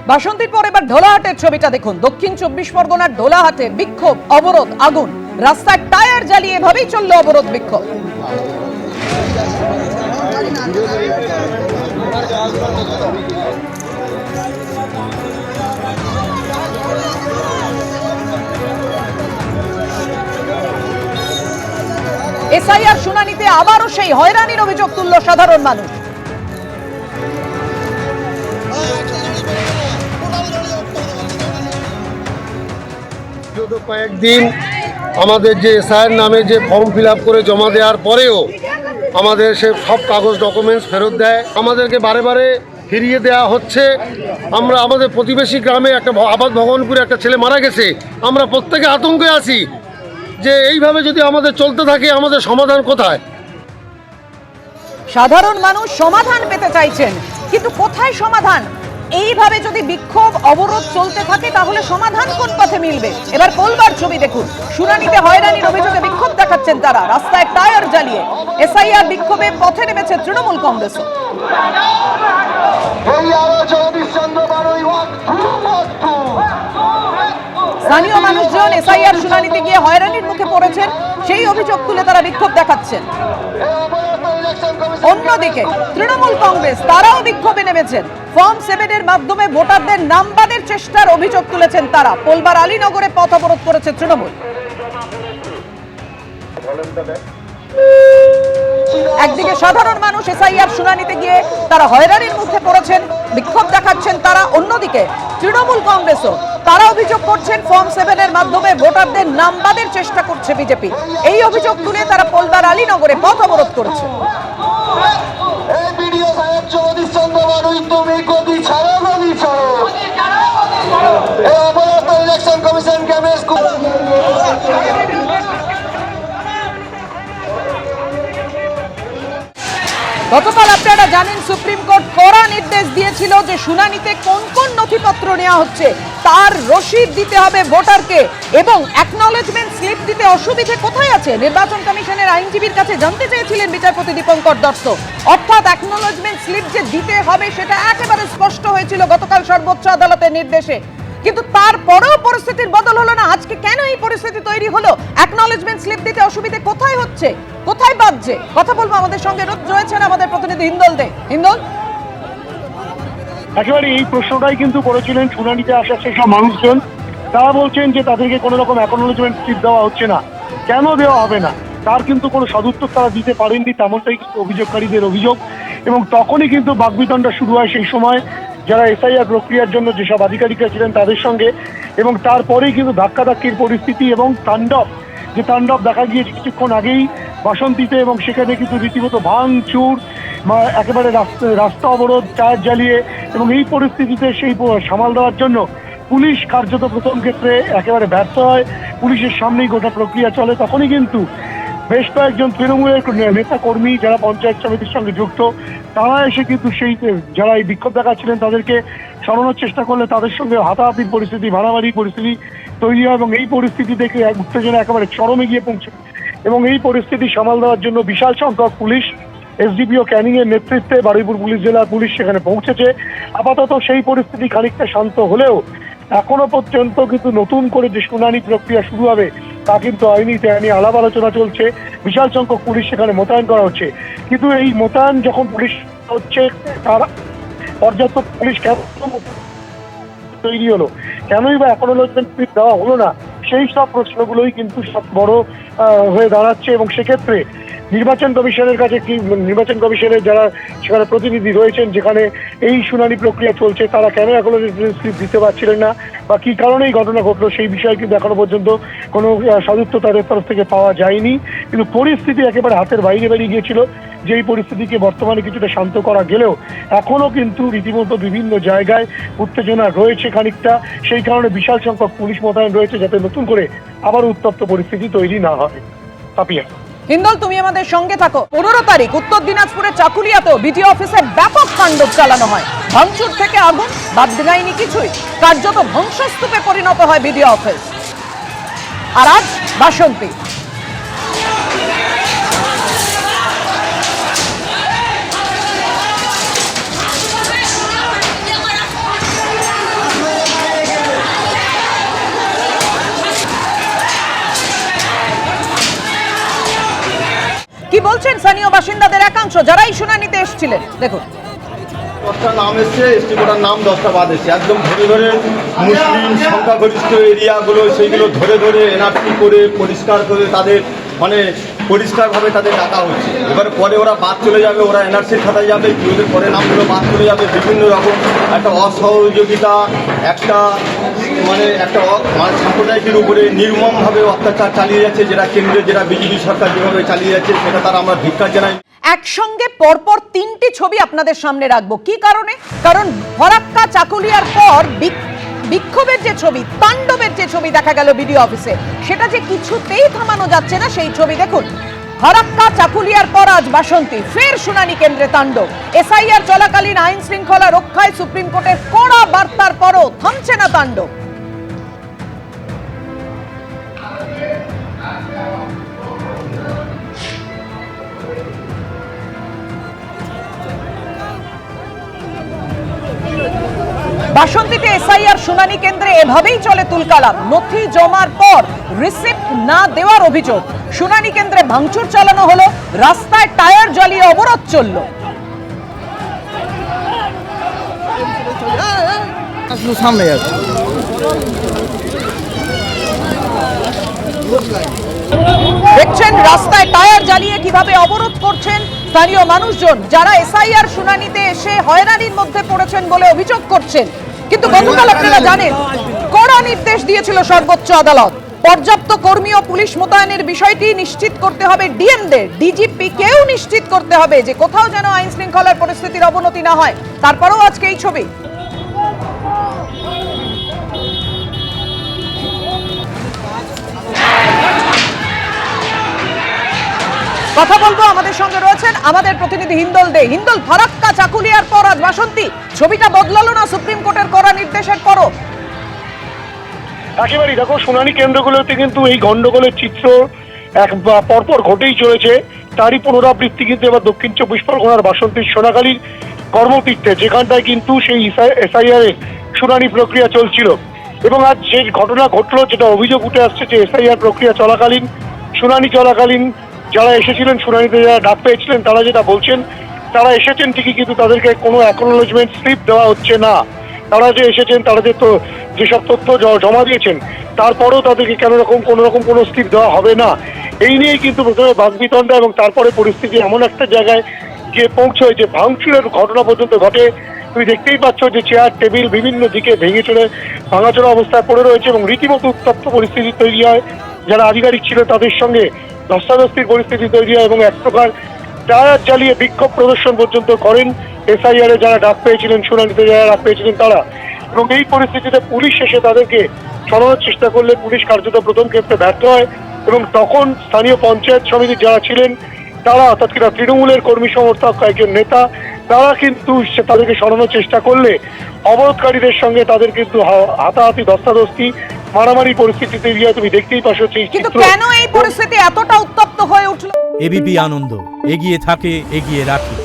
বাসন্তীর পর এবার ঢোলাহাটের ছবিটা দেখুন। দক্ষিণ 24 পরগনার ঢোলাহাটে বিক্ষোভ, অবরোধ, আগুন, রাস্তায় টায়ার জ্বালিয়ে এভাবেই চলল অবরোধ বিক্ষোভ। এসআইআর শুনানিতে আবারও সেই হয়রানির অভিযোগ তুলল সাধারণ মানুষ। বিগত কয়েকদিন আমাদের যে এসআইআর নামে যে ফর্ম ফিল আপ করে জমা দেওয়ার পরেও আমাদের সে সব কাগজ ডকুমেন্টস ফেরত দেয়, আমাদেরকে বারে বারে ফিরিয়ে দেওয়া হচ্ছে। আমরা আমাদের প্রতিবেশী গ্রামে একটা আবাদ ভবনপুরে একটা ছেলে মারা গেছে, আমরা প্রত্যেকে আতঙ্কে আছি যে এইভাবে যদি আমাদের চলতে থাকে আমাদের সমাধান কোথায়। সাধারণ মানুষ সমাধান পেতে চাইছেন, কিন্তু কোথায় সমাধান? এইভাবে যদি বিক্ষোভ অবরোধ চলতে থাকে তাহলে সমাধান কোন পথে মিলবে? এবার কোলবার ছবি দেখুন। শুনানিতে হয়রানির অভিযোগে বিক্ষোভ দেখাচ্ছেন তারা, রাস্তায় টায়ার জ্বালিয়ে। এসআইআর বিক্ষোভে পথে নেমেছে তৃণমূল কংগ্রেসও। স্থানীয় মানুষজন এসআইআর শুনানিতে গিয়ে হয়রানির মুখে পড়েছেন, সেই অভিযোগ তুলে তারা বিক্ষোভ দেখাচ্ছেন। অন্যদিকে তৃণমূল কংগ্রেস তারাও বিক্ষোভে নেমেছেন। ফর্ম 7 এর মাধ্যমে ভোটারদের নাম বাদের চেষ্টার অভিযোগ তুলেছেন তারা। পোলবার আলীনগরে পথ অবরোধ করেছে তৃণমূল। একদিকে সাধারণ মানুষ এসআইআর শুনানিতে গিয়ে তারা হয়রানির মুখে পড়েছেন, বিক্ষোভ দেখাচ্ছেন তারা। অন্যদিকে তৃণমূল কংগ্রেসও তারা অভিযোগ করছেন ফর্ম 7 এর মাধ্যমে ভোটারদের নাম বাদের চেষ্টা করছে বিজেপি। এই অভিযোগ তুলে তারা পোলবার আলীনগরে পথ অবরোধ করেছে। গতকাল আপনারা জানেন সুপ্রিম কোর্ট কড়া নির্দেশ দিয়েছিল যে শুনানিতে কোন কোন নথিপত্র নেওয়া হচ্ছে তার রসিদ দিতে হবে ভোটারকে, এবং অ্যাকনলেজমেন্ট স্লিপ দিতে অসুবিধে কোথায় আছে নির্বাচন কমিশনের আইনজীবীর কাছে জানতে চেয়েছিলেন বিচারপতি দীপঙ্কর দত্ত। অর্থাৎ অ্যাকনলেজমেন্ট স্লিপ যে দিতে হবে সেটা একেবারে স্পষ্ট হয়েছিল গতকাল সর্বোচ্চ আদালতের নির্দেশে। কিন্তু তারপরেও পরিস্থিতির বদল হলো না। আজকে কেন এই পরিস্থিতি তৈরি হলো? অ্যাকনলেজমেন্ট স্লিপ দিতে অসুবিধে কোথায় হচ্ছে, কোথায় বাজছে? কথা বলবো, আমাদের সঙ্গে রয়েছেন আমাদের প্রতিনিধি হিন্দল দে। হিন্দল, একেবারে এই প্রশ্নটাই কিন্তু করেছিলেন শুনানিতে আসা সেসব মানুষজন। তারা বলছেন যে তাদেরকে কোনো রকম অ্যাকনলেজমেন্ট স্লিপ দেওয়া হচ্ছে না। কেন দেওয়া হবে না তার কিন্তু কোনো সদুত্তর তারা দিতে পারেননি, তেমনটাই কিন্তু অভিযোগকারীদের অভিযোগ। এবং তখনই কিন্তু বাকবিতণ্ডা শুরু হয় সেই সময় যারা এসআইআর প্রক্রিয়ার জন্য যেসব আধিকারিকরা ছিলেন তাদের সঙ্গে। এবং তারপরেই কিন্তু ধাক্কাধাক্কির পরিস্থিতি এবং তাণ্ডব দেখা গিয়েছে কিছুক্ষণ আগেই বাসন্তীতে। এবং সেখানে কিন্তু রীতিমতো ভাঙচুর, একেবারে রাস্তা অবরোধ, টায়ার জ্বালিয়ে। এবং এই পরিস্থিতিতে সেই সামাল দেওয়ার জন্য পুলিশ কার্যত প্রথম ক্ষেত্রে একেবারে ব্যর্থ হয়। পুলিশের সামনেই গোটা প্রক্রিয়া চলে। তখনই কিন্তু বেশ কয়েকজন তৃণমূলের নেতা কর্মী যারা পঞ্চায়েত সমিতির সঙ্গে যুক্ত তারা এসে কিন্তু সেই যারা এই বিক্ষোভ দেখাচ্ছিলেন তাদেরকে সরানোর চেষ্টা করলে তাদের সঙ্গে হাতাহাতির পরিস্থিতি, মারামারি পরিস্থিতি তৈরি হয়। এবং এই পরিস্থিতি দেখে উত্তেজনা একেবারে চরমে গিয়ে পৌঁছে। এবং এই পরিস্থিতি সামাল দেওয়ার জন্য বিশাল সংখ্যক পুলিশ, এসডিপিও ক্যানিং এর নেতৃত্বে বারুইপুর পুলিশ জেলার পুলিশ সেখানে পৌঁছেছে। আপাতত সেই পরিস্থিতি খানিকটা শান্ত হলেও এখনো পর্যন্ত কিন্তু নতুন করে যে শুনানি প্রক্রিয়া শুরু হবে তা কিন্তু হয়নি। তা নিয়ে আলাপ আলোচনা চলছে। বিশাল সংখ্যক পুলিশ সেখানে মোতায়েন করা হচ্ছে। কিন্তু এই মোতায়েন যখন পুলিশ হচ্ছে তার পর্যাপ্ত পুলিশ কেন তৈরি হলো, কেনই বা অ্যাকনলেজমেন্ট স্লিপ দেওয়া হলো না, সেই সব প্রশ্নগুলোই কিন্তু সব বড় হয়ে দাঁড়াচ্ছে। এবং সেক্ষেত্রে নির্বাচন কমিশনের কাছে নির্বাচন কমিশনের যারা সেখানে প্রতিনিধি রয়েছেন যেখানে এই শুনানি প্রক্রিয়া চলছে তারা কেন অ্যাকনলেজমেন্ট স্লিপ দিতে পারছিলেন না বা কী কারণে এই ঘটনা ঘটলো সেই বিষয়ে কিন্তু এখনো পর্যন্ত কোনো সদুত্তর তাদের তরফ থেকে পাওয়া যায়নি। কিন্তু পরিস্থিতি একেবারে হাতের বাইরে বেরিয়ে গিয়েছিল। যে এই পরিস্থিতিকে বর্তমানে কিছুটা শান্ত করা গেলেও এখনো কিন্তু রীতিমতো বিভিন্ন জায়গায় উত্তেজনা রয়েছে খানিকটা। সেই কারণে বিশাল সংখ্যক পুলিশ মোতায়েন রয়েছে যাতে নতুন করে আবার উত্তপ্ত পরিস্থিতি তৈরি না হয়। পাপিয়া, হিন্দল, তুমি আমাদের সঙ্গে থাকো। 15 তারিখ উত্তর দিনাজপুরের চাকুলিয়াতেও বিডিও অফিসে ব্যাপক তাণ্ডব চালানো হয়। ভাঙচুর থেকে আগুন, বাদ দেয়নি কিছুই। কার্যত ধ্বংসস্তূপে পরিণত হয় বিডিও অফিস। আর আজ বাসন্তী। কি বলছেন স্থানীয় বাসিন্দাদের একাংশ যারা এই শুনানিতে এসেছিলেন, দেখুন। 10টা নাম এসছে, এসটি কোটার নাম 10টা বাদ এসছে। একদম ধরে ধরে মুসলিম সংখ্যাগরিষ্ঠ এরিয়াগুলো সেইগুলো ধরে ধরে এনআরসি করে পরিষ্কার করে তাদের মানে পরিষ্কারভাবে তাদের ডাকা হচ্ছে। এবার পরে ওরা বাদ চলে যাবে, ওরা এনআরসির খাতায় যাবে, কি ওদের পরে নামগুলো বাদ চলে যাবে। বিভিন্ন রকম একটা অসহযোগিতা, একটা মানে সাম্প্রদায়িকের উপরে নির্মমভাবে অত্যাচার চালিয়ে যাচ্ছে, যেটা কেন্দ্রের যেটা বিজেপি সরকার যেভাবে চালিয়ে যাচ্ছে সেটা তারা আমরা ধিক্কার জানাই। একসঙ্গে পরপর 3টি ছবি আপনাদের সামনে রাখবো। কি কারণে? কারণ ফরাক্কা চাকুলিয়ার পর বিক্ষোভের যে ছবি, তাণ্ডবের যে ছবি দেখা গেল বিডিও অফিসে, সেটা যে কিছুতেই থামানো যাচ্ছে না সেই ছবি দেখুন। ফরাক্কা চাকুলিয়ার পর আজ বাসন্তী, ফের শুনানি কেন্দ্রে তাণ্ডব। এসআইআর চলাকালীন আইন শৃঙ্খলা রক্ষায় সুপ্রিম কোর্টের কড়া বার্তার পরও থামছে না তাণ্ডব। বাসন্তীতে এসআইআর শুনানি কেন্দ্রে এভাবেই চলে তুলকালাম। নথি জমার পর রিসিপ্ট না দেওয়ার অভিযোগ। শুনানি কেন্দ্রে ভাঙচুর চালানো হলো, রাস্তায় টায়ার জ্বালিয়ে অবরোধ চলল। সামনে যাচ্ছে। দেখছেন রাস্তায় টায়ার জ্বালিয়ে কিভাবে অবরোধ করছেন স্থানীয় মানুষজন, যারা এসআইআর শুনানিতে এসে হয়রানির মধ্যে পড়েছেন বলে অভিযোগ করছেন। কিন্তু গতকাল আপনারা জানেন কড়া নির্দেশ দিয়েছিল সর্বোচ্চ আদালত। পর্যাপ্ত কর্মী ও পুলিশ মোতায়েনের বিষয়টি নিশ্চিত করতে হবে ডিএমদের, ডিজিপি কেও নিশ্চিত করতে হবে যে কোথাও যেন আইন শৃঙ্খলার পরিস্থিতির অবনতি না হয়। তারপরেও আজকে এই ছবি। কথা বলবো, আমাদের সঙ্গে রয়েছেন আমাদের প্রতিনিধি হিন্দল দে। হিন্দল, ফরাক্কা চাকুলিয়ার পর আজ বাসন্তী, ছবিটা বদলালো না সুপ্রিম কোর্টের কড়া নির্দেশের পরও? একেবারেই দেখো, শুনানি কেন্দ্রগুলোতে কিন্তু এই গন্ডগোলের চিত্র পরপর ঘটেই চলেছে। তারই পুনরাবৃত্তি কিন্তু এবার দক্ষিণ 24 পরগনার বাসন্তীর সোনাখালীর কর্মতীর্থে, যেখানটায় কিন্তু সেই এসআইআর এর শুনানি প্রক্রিয়া চলছিল। এবং আজ যে ঘটনা ঘটলো, যেটা অভিযোগ উঠে আসছে যে এসআইআর প্রক্রিয়া চলাকালীন, শুনানি চলাকালীন যারা এসেছিলেন শুনানিতে, যারা ডাক পেয়েছিলেন, তারা যেটা বলছেন, তারা এসেছেন ঠিকই কিন্তু তাদেরকে কোনো অ্যাকনোলেজমেন্ট স্লিপ দেওয়া হচ্ছে না। তারা যে এসেছেন, তারা যে যেসব তথ্য জমা দিয়েছেন, তারপরেও তাদেরকে কোনো রকম কোনো স্লিপ দেওয়া হবে না। এই নিয়েই কিন্তু প্রথমে বাকবিতণ্ডা এবং তারপরে পরিস্থিতি এমন একটা জায়গায় গিয়ে পৌঁছয় যে ভাঙচুরের ঘটনা পর্যন্ত ঘটে। তুমি দেখতেই পাচ্ছ যে চেয়ার টেবিল বিভিন্ন দিকে ভেঙে চলে ভাঙাচোরা অবস্থায় পড়ে রয়েছে এবং রীতিমতো উত্তপ্ত পরিস্থিতি তৈরি হয়। যারা আধিকারিক ছিল তাদের সঙ্গে ধস্তাধস্তির পরিস্থিতি তৈরি হয় এবং এক প্রকার টায়ার জ্বালিয়ে বিক্ষোভ প্রদর্শন পর্যন্ত করেন এসআইআর এ যারা ডাক পেয়েছিলেন, শুনানিতে যারা ডাক পেয়েছিলেন তারা। এবং এই পরিস্থিতিতে পুলিশ এসে তাদেরকে সরানোর চেষ্টা করলে পুলিশ কার্যত প্রথম ক্ষেত্রে ব্যর্থ হয় এবং তখন স্থানীয় পঞ্চায়েত সমিতির যারা ছিলেন তারা, অর্থাৎ কিনা তৃণমূলের কর্মী সমর্থক কয়েকজন নেতা, তারা কিন্তু তাদেরকে সরানোর চেষ্টা করলে অবরোধকারীদের সঙ্গে তাদের কিন্তু হাতাহাতি, ধস্তাধস্তি, মারামারি পরিস্থিতি তৈরি হয়। তুমি দেখতেই পাচ্ছ। কিন্তু কেন এই পরিস্থিতি এতটা উত্তপ্ত হয়ে উঠলো? এবিপি আনন্দ এগিয়ে থাকে, এগিয়ে রাখে।